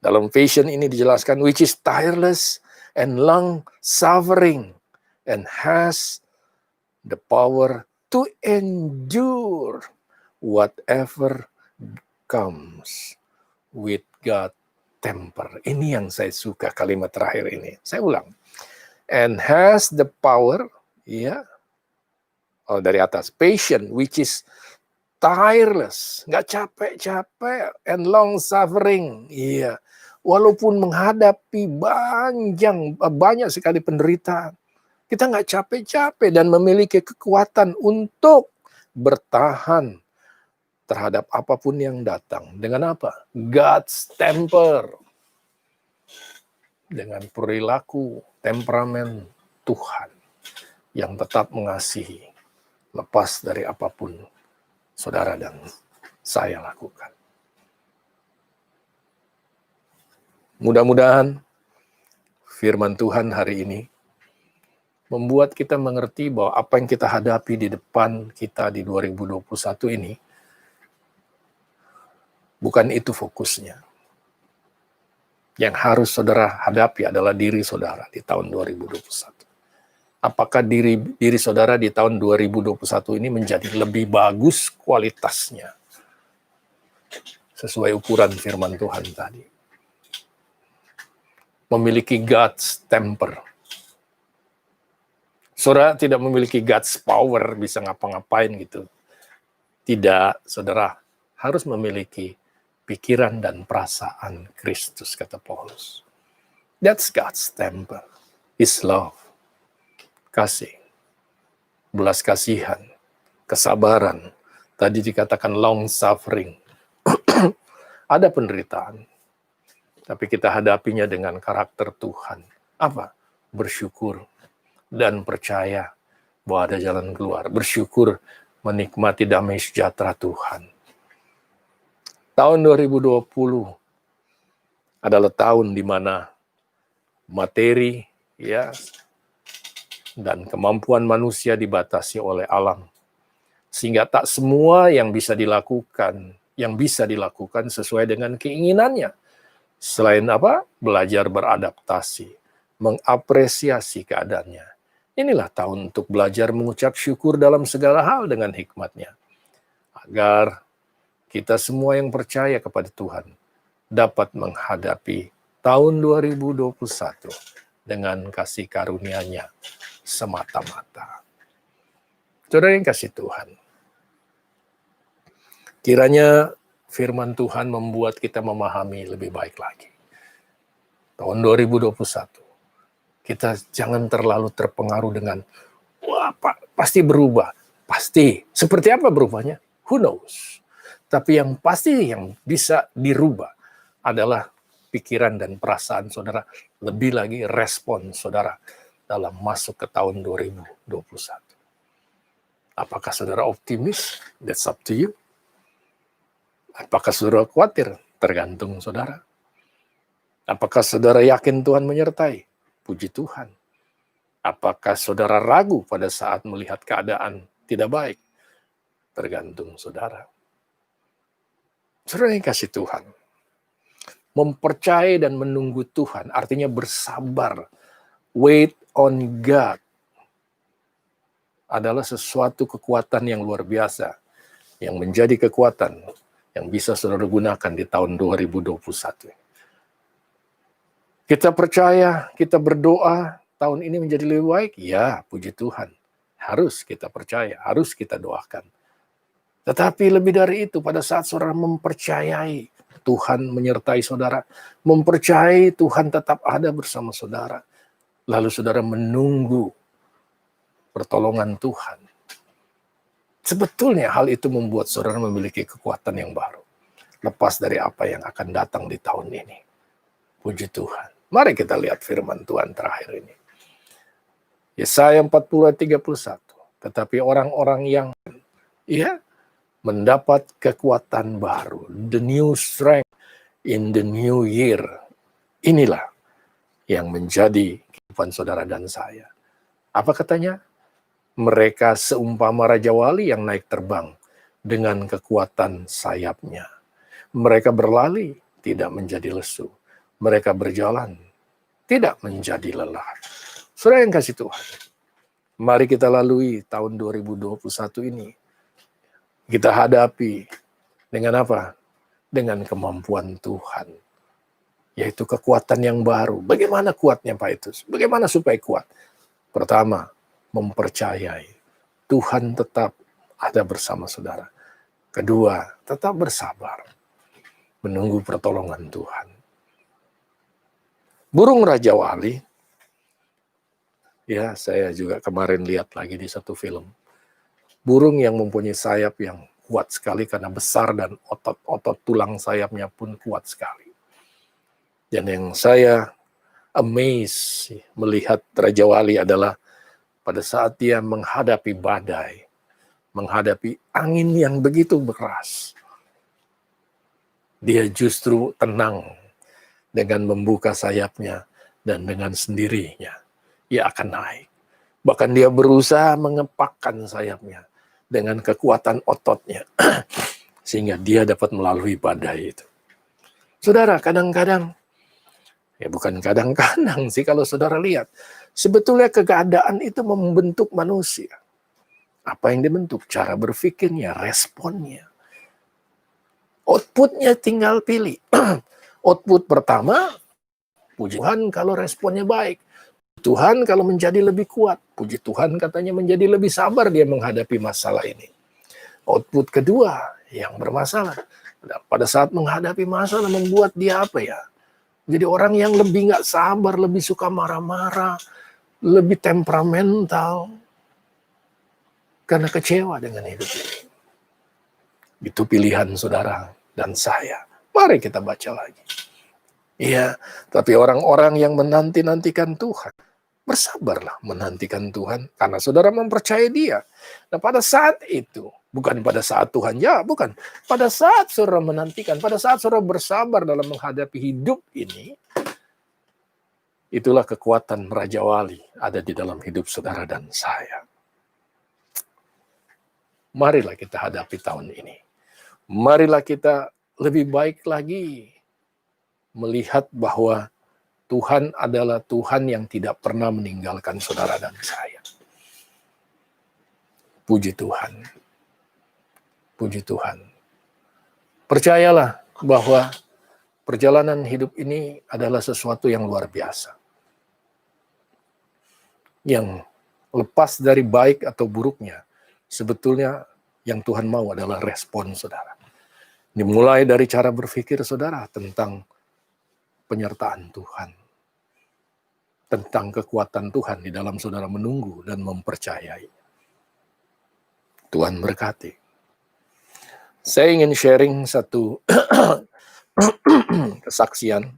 Dalam patient ini dijelaskan, which is tireless and long-suffering and has the power to endure whatever comes with God temper. Ini yang saya suka kalimat terakhir ini. Saya ulang. And has the power, ya, dari atas, patient, which is tireless, nggak capek-capek, and long suffering, iya. Walaupun menghadapi banyak sekali penderitaan, kita nggak capek-capek dan memiliki kekuatan untuk bertahan terhadap apapun yang datang. Dengan apa? God's temper. Dengan perilaku, temperamen Tuhan yang tetap mengasihi, lepas dari apapun saudara dan saya lakukan. Mudah-mudahan firman Tuhan hari ini membuat kita mengerti bahwa apa yang kita hadapi di depan kita di 2021 ini, bukan itu fokusnya. Yang harus saudara hadapi adalah diri saudara di tahun 2021. Apakah diri saudara di tahun 2021 ini menjadi lebih bagus kualitasnya sesuai ukuran firman Tuhan tadi. Memiliki God's temper. Saudara tidak memiliki God's power, bisa ngapa-ngapain gitu. Tidak, saudara harus memiliki pikiran dan perasaan Kristus, kata Paulus. That's God's temper, His love. Kasih, belas kasihan, kesabaran, tadi dikatakan long suffering. Ada penderitaan, tapi kita hadapinya dengan karakter Tuhan. Apa? Bersyukur dan percaya bahwa ada jalan keluar. Bersyukur menikmati damai sejahtera Tuhan. Tahun 2020 adalah tahun di mana materi ya dan kemampuan manusia dibatasi oleh alam. Sehingga tak semua yang bisa dilakukan sesuai dengan keinginannya. Selain apa? Belajar beradaptasi, mengapresiasi keadaannya. Inilah tahun untuk belajar mengucap syukur dalam segala hal dengan hikmat-Nya. Agar kita semua yang percaya kepada Tuhan dapat menghadapi tahun 2021 dengan kasih karunia-Nya semata-mata. Saudara yang kasih Tuhan, kiranya firman Tuhan membuat kita memahami lebih baik lagi. Tahun 2021, kita jangan terlalu terpengaruh dengan, wah pasti berubah. Pasti. Seperti apa berubahnya? Who knows? Tapi yang pasti yang bisa dirubah adalah pikiran dan perasaan saudara, lebih lagi respon saudara dalam masuk ke tahun 2021. Apakah saudara optimis? That's up to you. Apakah saudara khawatir? Tergantung saudara. Apakah saudara yakin Tuhan menyertai? Puji Tuhan. Apakah saudara ragu pada saat melihat keadaan tidak baik? Tergantung saudara. Saudara yang kasih Tuhan, mempercayai dan menunggu Tuhan artinya bersabar. Wait on God adalah sesuatu kekuatan yang luar biasa, yang menjadi kekuatan yang bisa saudara gunakan di tahun 2021. Kita percaya, kita berdoa, tahun ini menjadi lebih baik? Ya, puji Tuhan. Harus kita percaya, harus kita doakan. Tetapi lebih dari itu, pada saat saudara mempercayai Tuhan menyertai saudara, mempercayai Tuhan tetap ada bersama saudara, lalu saudara menunggu pertolongan Tuhan. Sebetulnya hal itu membuat saudara memiliki kekuatan yang baru, lepas dari apa yang akan datang di tahun ini. Puji Tuhan. Mari kita lihat firman Tuhan terakhir ini. Yesaya 40 ayat 31. Tetapi orang-orang yang mendapat kekuatan baru, the new strength in the new year. Inilah yang menjadi kehidupan saudara dan saya. Apa katanya? Mereka seumpama Raja Wali yang naik terbang dengan kekuatan sayapnya. Mereka berlari, tidak menjadi lesu. Mereka berjalan, tidak menjadi lelah. Saudara yang kasih Tuhan, mari kita lalui tahun 2021 ini. Kita hadapi dengan apa? Dengan kemampuan Tuhan. Yaitu kekuatan yang baru. Bagaimana kuatnya Pak itu? Bagaimana supaya kuat? Pertama, mempercayai Tuhan tetap ada bersama saudara. Kedua, tetap bersabar. Menunggu pertolongan Tuhan. Burung Raja Wali, ya saya juga kemarin lihat lagi di satu film. Burung yang mempunyai sayap yang kuat sekali karena besar dan otot-otot tulang sayapnya pun kuat sekali. Dan yang saya amazed melihat Raja Wali adalah pada saat dia menghadapi badai, menghadapi angin yang begitu keras, dia justru tenang dengan membuka sayapnya dan dengan sendirinya ia akan naik. Bahkan dia berusaha mengepakkan sayapnya dengan kekuatan ototnya sehingga dia dapat melalui badai itu. Saudara, kadang-kadang, ya bukan kadang-kadang sih kalau saudara lihat, sebetulnya keadaan itu membentuk manusia. Apa yang dibentuk? Cara berpikirnya, responnya. Outputnya tinggal pilih. Output pertama, puji Tuhan kalau responnya baik. Tuhan kalau menjadi lebih kuat. Puji Tuhan katanya menjadi lebih sabar dia menghadapi masalah ini. Output kedua yang bermasalah. Pada saat menghadapi masalah membuat dia apa ya? Jadi orang yang lebih nggak sabar, lebih suka marah-marah, lebih temperamental. Karena kecewa dengan hidup ini. Itu pilihan saudara dan saya. Mari kita baca lagi. Iya, tapi orang-orang yang menanti-nantikan Tuhan, bersabarlah menantikan Tuhan, karena saudara mempercayai Dia. Nah, pada saat itu, bukan pada saat Tuhan, ya bukan. Pada saat saudara menantikan, pada saat saudara bersabar dalam menghadapi hidup ini, itulah kekuatan Raja Wali ada di dalam hidup saudara dan saya. Marilah kita hadapi tahun ini. Marilah kita lebih baik lagi melihat bahwa Tuhan adalah Tuhan yang tidak pernah meninggalkan saudara dan saya. Puji Tuhan. Puji Tuhan. Percayalah bahwa perjalanan hidup ini adalah sesuatu yang luar biasa. Yang lepas dari baik atau buruknya, sebetulnya yang Tuhan mau adalah respon saudara. Dimulai dari cara berpikir saudara tentang penyertaan Tuhan, tentang kekuatan Tuhan di dalam saudara menunggu dan mempercayai. Tuhan berkati. Saya ingin sharing satu kesaksian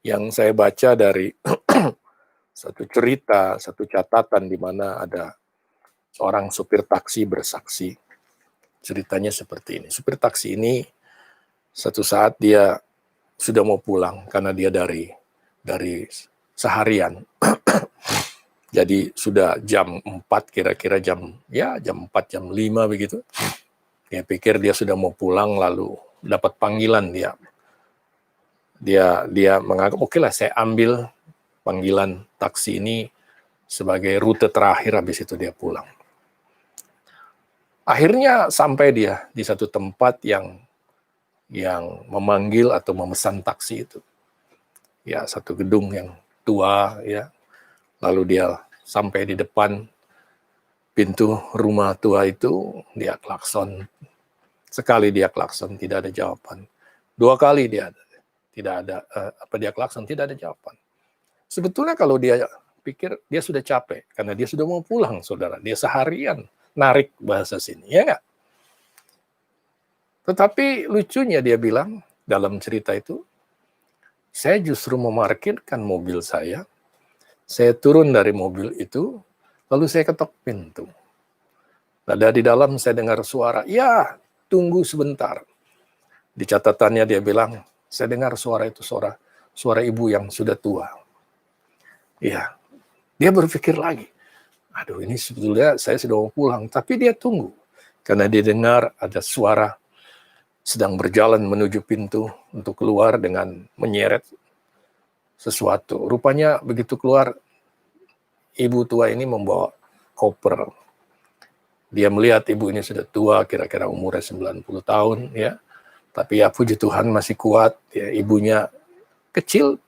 yang saya baca dari satu cerita, satu catatan di mana ada seorang supir taksi bersaksi. Ceritanya seperti ini. Supir taksi ini satu saat dia sudah mau pulang karena dia dari seharian. Jadi sudah jam 4 kira-kira jam 4 jam 5 begitu. Dia pikir dia sudah mau pulang lalu dapat panggilan dia. Dia menganggap oke lah saya ambil panggilan taksi ini sebagai rute terakhir, habis itu dia pulang. Akhirnya sampai dia di satu tempat yang memanggil atau memesan taksi itu. Ya, satu gedung yang tua ya. Lalu dia sampai di depan pintu rumah tua itu, dia klakson. Sekali dia klakson tidak ada jawaban. 2 kali dia klakson tidak ada jawaban. Sebetulnya kalau dia pikir dia sudah capek karena dia sudah mau pulang, saudara. Dia seharian narik bahasa sini, ya nggak? Tetapi lucunya dia bilang dalam cerita itu, saya justru memarkirkan mobil saya turun dari mobil itu, lalu saya ketok pintu. Ada di dalam saya dengar suara, ya tunggu sebentar. Di catatannya dia bilang, saya dengar suara itu suara ibu yang sudah tua. Ya, dia berpikir lagi, aduh ini sebetulnya saya sudah mau pulang, tapi dia tunggu. Karena dia dengar ada suara sedang berjalan menuju pintu untuk keluar dengan menyeret sesuatu. Rupanya begitu keluar, ibu tua ini membawa koper. Dia melihat ibu ini sudah tua, kira-kira umurnya 90 tahun, ya. Tapi ya puji Tuhan masih kuat, ya. Ibunya kecil,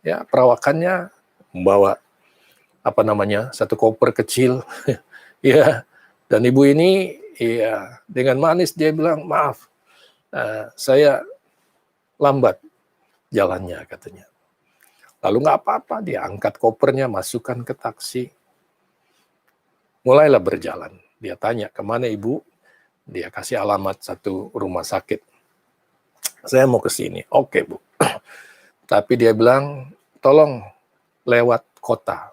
ya, perawakannya membawa satu koper kecil, ya. Dan ibu ini, ya, dengan manis dia bilang, maaf, saya lambat jalannya katanya. Lalu nggak apa-apa, dia angkat kopernya, masukkan ke taksi. Mulailah berjalan. Dia tanya, kemana ibu? Dia kasih alamat satu rumah sakit. Saya mau ke sini. Oke, Bu. Tapi dia bilang, tolong lewat kota.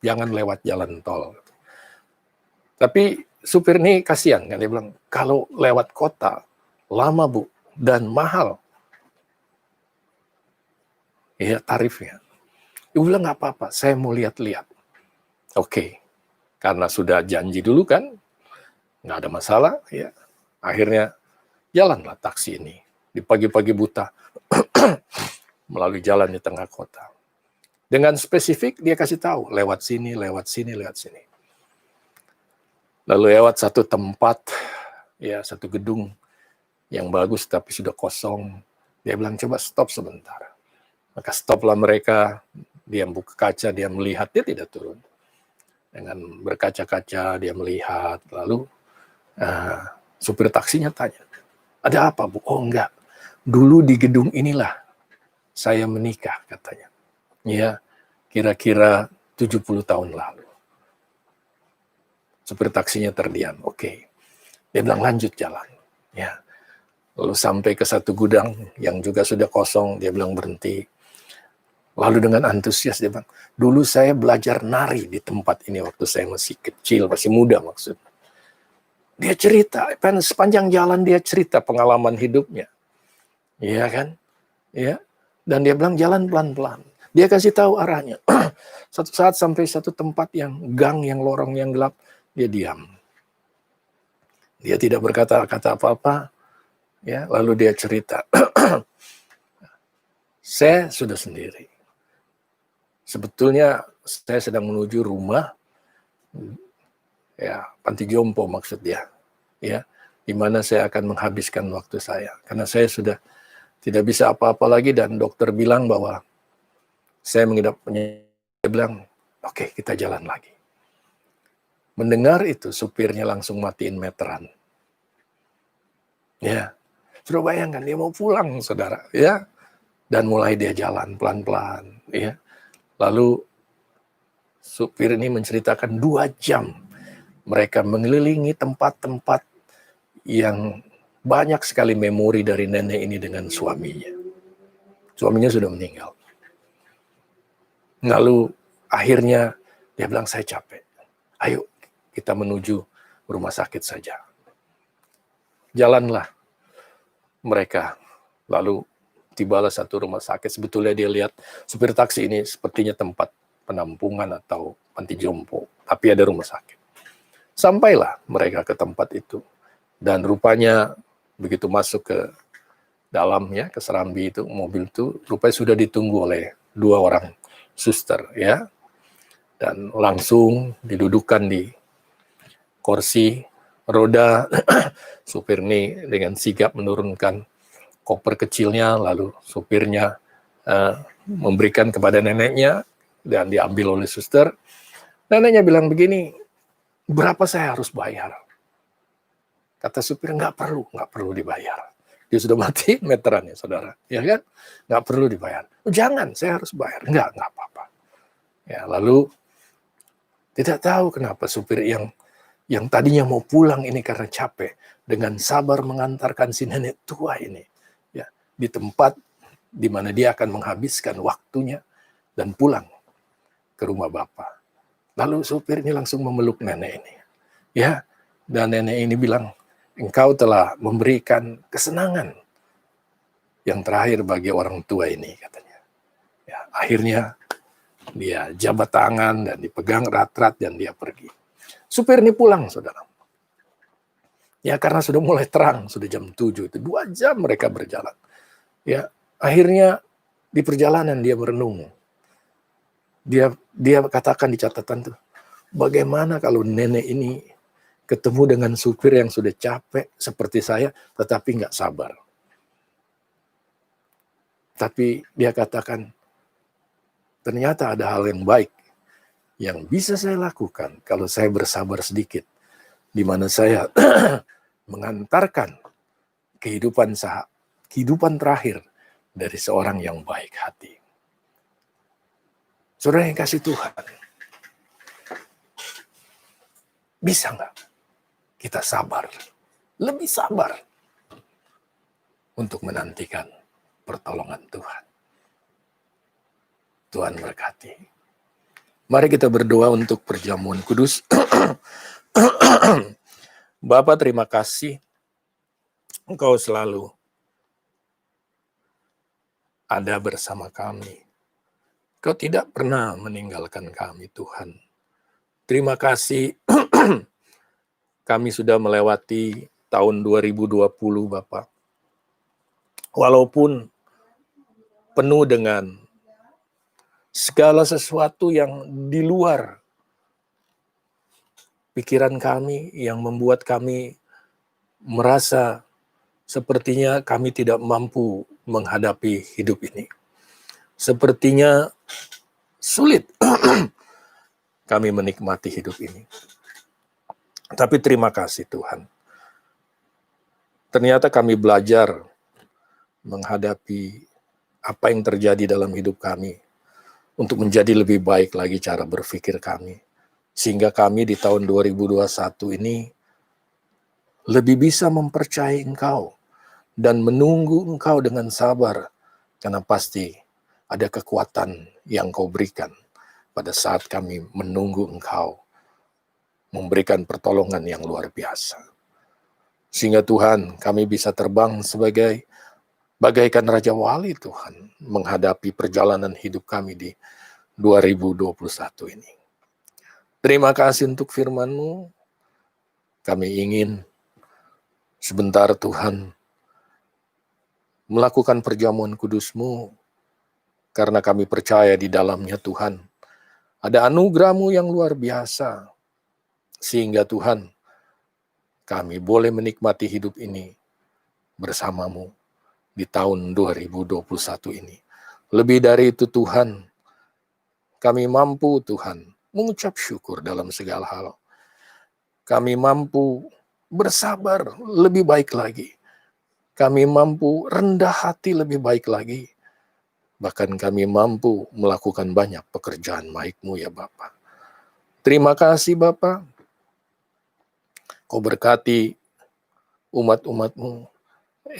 Jangan lewat jalan tol. Tapi supir ini kasihan. Kan? Dia bilang, kalau lewat kota, lama Bu, dan mahal. Ya, tarifnya. Ibu bilang, nggak apa-apa, saya mau lihat-lihat. Oke, karena sudah janji dulu kan, nggak ada masalah. Ya. Akhirnya jalanlah taksi ini. Di pagi-pagi buta, melalui jalan di tengah kota. Dengan spesifik, dia kasih tahu, lewat sini, lewat sini, lewat sini. Lalu lewat satu tempat, ya satu gedung yang bagus tapi sudah kosong. Dia bilang, coba stop sebentar. Maka stoplah mereka, dia buka kaca, dia melihat, dia tidak turun. Dengan berkaca-kaca, dia melihat, lalu supir taksinya tanya, ada apa Bu? Oh enggak, dulu di gedung inilah saya menikah katanya. Ya, kira-kira 70 tahun lalu. Supir taksinya terdiam, oke. Dia bilang lanjut jalan. Ya. Lalu sampai ke satu gudang yang juga sudah kosong, dia bilang berhenti. Lalu dengan antusias dia bilang, dulu saya belajar nari di tempat ini waktu saya masih kecil, masih muda maksudnya. Dia cerita, sepanjang jalan dia cerita pengalaman hidupnya. Iya kan? Ya. Dan dia bilang jalan pelan-pelan. Dia kasih tahu arahnya. Satu saat sampai satu tempat yang gang, yang lorong, yang gelap, dia diam. Dia tidak berkata-kata apa-apa. Ya, lalu dia cerita. Saya sudah sendiri. Sebetulnya saya sedang menuju rumah, ya panti jompo maksud dia, ya, di mana saya akan menghabiskan waktu saya. Karena saya sudah tidak bisa apa-apa lagi dan dokter bilang bahwa saya mengidap penyakit. Dia bilang, oke, kita jalan lagi. Mendengar itu, supirnya langsung matiin meteran. Ya, sudah bayangkan dia mau pulang, saudara, ya, dan mulai dia jalan pelan-pelan, ya. Lalu supir ini menceritakan 2 jam mereka mengelilingi tempat-tempat yang banyak sekali memori dari nenek ini dengan suaminya. Suaminya sudah meninggal. Lalu akhirnya dia bilang, saya capek. Ayo kita menuju rumah sakit saja. Jalanlah mereka. Lalu tibalah satu rumah sakit. Sebetulnya dia lihat supir taksi ini sepertinya tempat penampungan atau panti jompo. Tapi ada rumah sakit. Sampailah mereka ke tempat itu. Dan rupanya begitu masuk ke dalamnya, ke serambi itu, mobil itu, rupanya sudah ditunggu oleh 2 orang suster, ya. Dan langsung didudukan di kursi roda. Supir ini dengan sigap menurunkan koper kecilnya, lalu supirnya memberikan kepada neneknya dan diambil oleh suster. Neneknya bilang begini, berapa saya harus bayar? Kata supir, nggak perlu dibayar. Dia sudah mati meterannya, saudara, ya kan? Nggak perlu dibayar. Oh, jangan, saya harus bayar. Nggak apa-apa. Ya, lalu tidak tahu kenapa supir yang tadinya mau pulang ini karena capek, dengan sabar mengantarkan si nenek tua ini, ya, di tempat di mana dia akan menghabiskan waktunya dan pulang ke rumah Bapak. Lalu supir ini langsung memeluk nenek ini, ya, dan nenek ini bilang, engkau telah memberikan kesenangan yang terakhir bagi orang tua ini, katanya. Ya, akhirnya dia jabat tangan dan dipegang erat-erat dan dia pergi. Supir ini pulang, saudara. Ya, karena sudah mulai terang, sudah jam 7, itu 2 jam mereka berjalan. Ya, akhirnya di perjalanan dia merenung. Dia katakan di catatan tuh, bagaimana kalau nenek ini ketemu dengan supir yang sudah capek seperti saya, tetapi nggak sabar. Tapi dia katakan, ternyata ada hal yang baik yang bisa saya lakukan kalau saya bersabar sedikit, di mana saya mengantarkan kehidupan terakhir dari seorang yang baik hati. Saudara yang kasih Tuhan, bisa nggak kita sabar, lebih sabar untuk menantikan pertolongan Tuhan? Tuhan berkati. Mari kita berdoa untuk perjamuan kudus. Bapa, terima kasih Engkau selalu ada bersama kami. Kau tidak pernah meninggalkan kami, Tuhan. Terima kasih kami sudah melewati tahun 2020, Bapak. Walaupun penuh dengan segala sesuatu yang di luar pikiran kami, yang membuat kami merasa sepertinya kami tidak mampu menghadapi hidup ini. Sepertinya sulit kami menikmati hidup ini. Tapi terima kasih Tuhan. Ternyata kami belajar menghadapi apa yang terjadi dalam hidup kami untuk menjadi lebih baik lagi cara berpikir kami. Sehingga kami di tahun 2021 ini lebih bisa mempercayai Engkau dan menunggu Engkau dengan sabar. Karena pasti ada kekuatan yang Kau berikan pada saat kami menunggu Engkau memberikan pertolongan yang luar biasa. Sehingga Tuhan, kami bisa terbang sebagai bagaikan Raja Wali Tuhan, menghadapi perjalanan hidup kami di 2021 ini. Terima kasih untuk firman-Mu. Kami ingin sebentar Tuhan melakukan perjamuan kudus-Mu, karena kami percaya di dalamnya Tuhan ada anugerah-Mu yang luar biasa, sehingga Tuhan kami boleh menikmati hidup ini bersama-Mu di tahun 2021 ini. Lebih dari itu Tuhan, kami mampu Tuhan mengucap syukur dalam segala hal. Kami mampu bersabar lebih baik lagi. Kami mampu rendah hati lebih baik lagi. Bahkan kami mampu melakukan banyak pekerjaan baik-Mu ya Bapa. Terima kasih Bapa. Kau berkati umat-umat-Mu.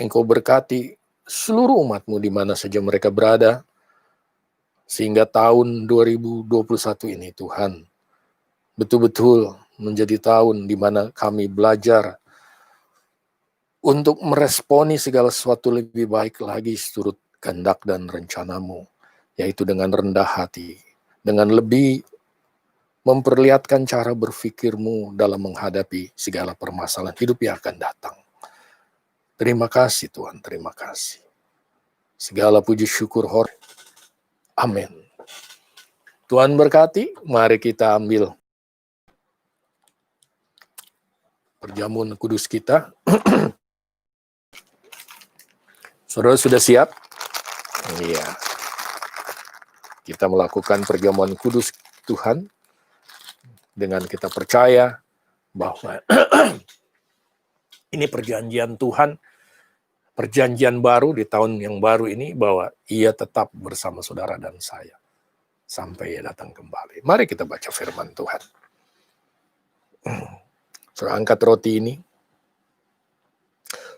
Engkau berkati seluruh umat-Mu di mana saja mereka berada. Sehingga tahun 2021 ini Tuhan betul-betul menjadi tahun di mana kami belajar untuk meresponi segala sesuatu lebih baik lagi seturut kehendak dan rencana-Mu, yaitu dengan rendah hati, dengan lebih memperlihatkan cara berpikir-Mu dalam menghadapi segala permasalahan hidup yang akan datang. Terima kasih Tuhan, terima kasih. Segala puji syukur hormat. Amin. Tuhan berkati, mari kita ambil perjamuan kudus kita. Saudara sudah siap? Iya. Kita melakukan perjamuan kudus Tuhan dengan kita percaya bahwa ini perjanjian Tuhan, perjanjian baru di tahun yang baru ini, bahwa Ia tetap bersama saudara dan saya sampai Ia datang kembali. Mari kita baca firman Tuhan. Saudara angkat roti ini.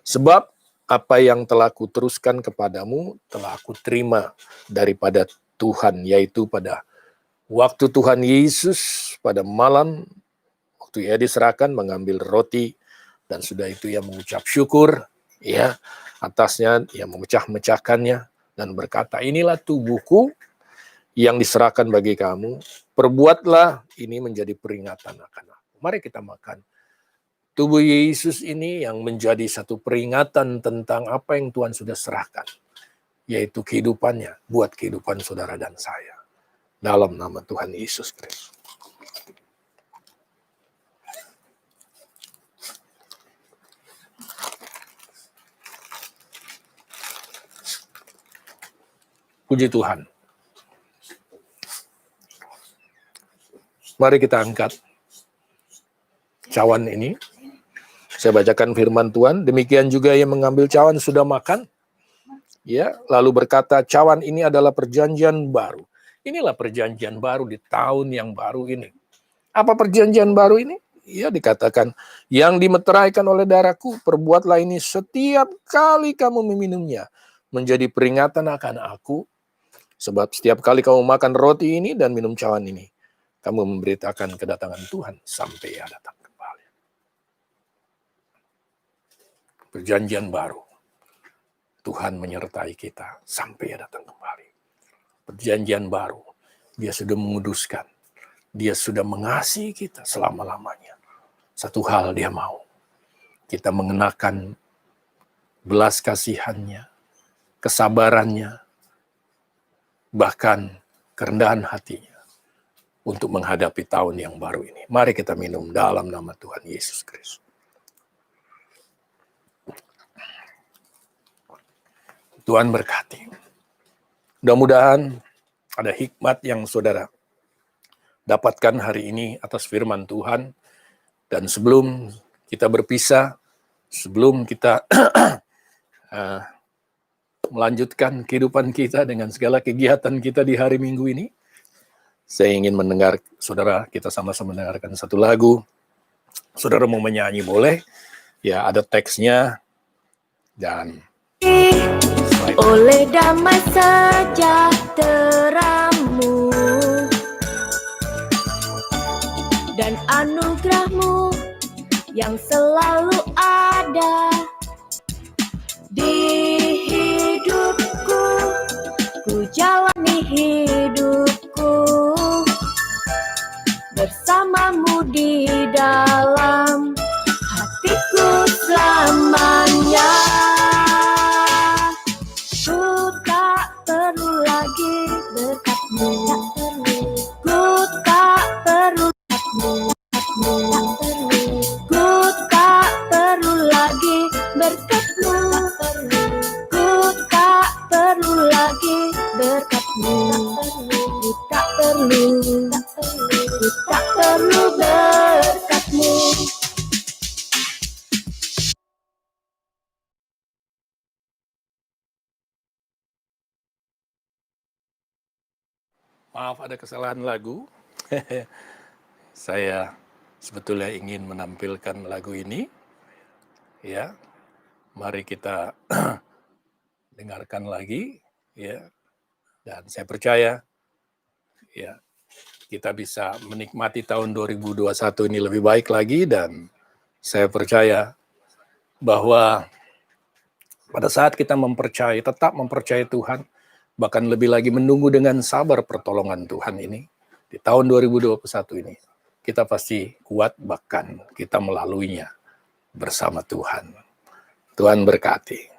Sebab apa yang telah kuteruskan kepadamu telah aku terima daripada Tuhan, yaitu pada waktu Tuhan Yesus pada malam waktu Ia diserahkan mengambil roti, dan sudah itu Ia mengucap syukur, ya, atasnya Ia memecah-mecahkannya dan berkata, inilah tubuhku yang diserahkan bagi kamu, perbuatlah ini menjadi peringatan akan aku. Mari kita makan tubuh Yesus ini yang menjadi satu peringatan tentang apa yang Tuhan sudah serahkan, yaitu kehidupannya buat kehidupan saudara dan saya. Dalam nama Tuhan Yesus Kristus. Puji Tuhan. Mari kita angkat cawan ini. Saya bacakan firman Tuhan. Demikian juga yang mengambil cawan sudah makan. Ya, lalu berkata, cawan ini adalah perjanjian baru. Inilah perjanjian baru di tahun yang baru ini. Apa perjanjian baru ini? Ya, dikatakan, yang dimeteraikan oleh darahku, perbuatlah ini setiap kali kamu meminumnya, menjadi peringatan akan aku. Sebab setiap kali kamu makan roti ini dan minum cawan ini, kamu memberitakan kedatangan Tuhan sampai Ia datang kembali. Perjanjian baru. Tuhan menyertai kita sampai Ia datang kembali. Perjanjian baru. Dia sudah menguduskan. Dia sudah mengasihi kita selama-lamanya. Satu hal Dia mau. Kita mengenakan belas kasihannya, kesabarannya, bahkan kerendahan hatinya untuk menghadapi tahun yang baru ini. Mari kita minum dalam nama Tuhan Yesus Kristus. Tuhan berkati. Mudah-mudahan ada hikmat yang saudara dapatkan hari ini atas firman Tuhan. Dan sebelum kita berpisah, sebelum kita melanjutkan kehidupan kita dengan segala kegiatan kita di hari Minggu ini, saya ingin mendengar saudara, kita sama-sama mendengarkan satu lagu. Saudara mau menyanyi boleh, ya ada teksnya, dan setelah oleh damai sejahtera-Mu dan anugerah-Mu yang selalu ada di hidupku. Ku jalani hidupku bersama-Mu di dalam hatiku selamanya. Ku tak perlu lagi berkat-Mu, ku tak perlu ku tak perlu lagi berkat-Mu, ku tak perlu lagi berkat-Mu, ku tak perlu berkat-Mu. Maaf ada kesalahan lagu. Saya sebetulnya ingin menampilkan lagu ini. Ya, mari kita dengarkan lagi. Ya, dan saya percaya ya kita bisa menikmati tahun 2021 ini lebih baik lagi, dan saya percaya bahwa pada saat kita tetap mempercayai Tuhan, bahkan lebih lagi menunggu dengan sabar pertolongan Tuhan ini, di tahun 2021 ini, kita pasti kuat, bahkan kita melaluinya bersama Tuhan. Tuhan berkati.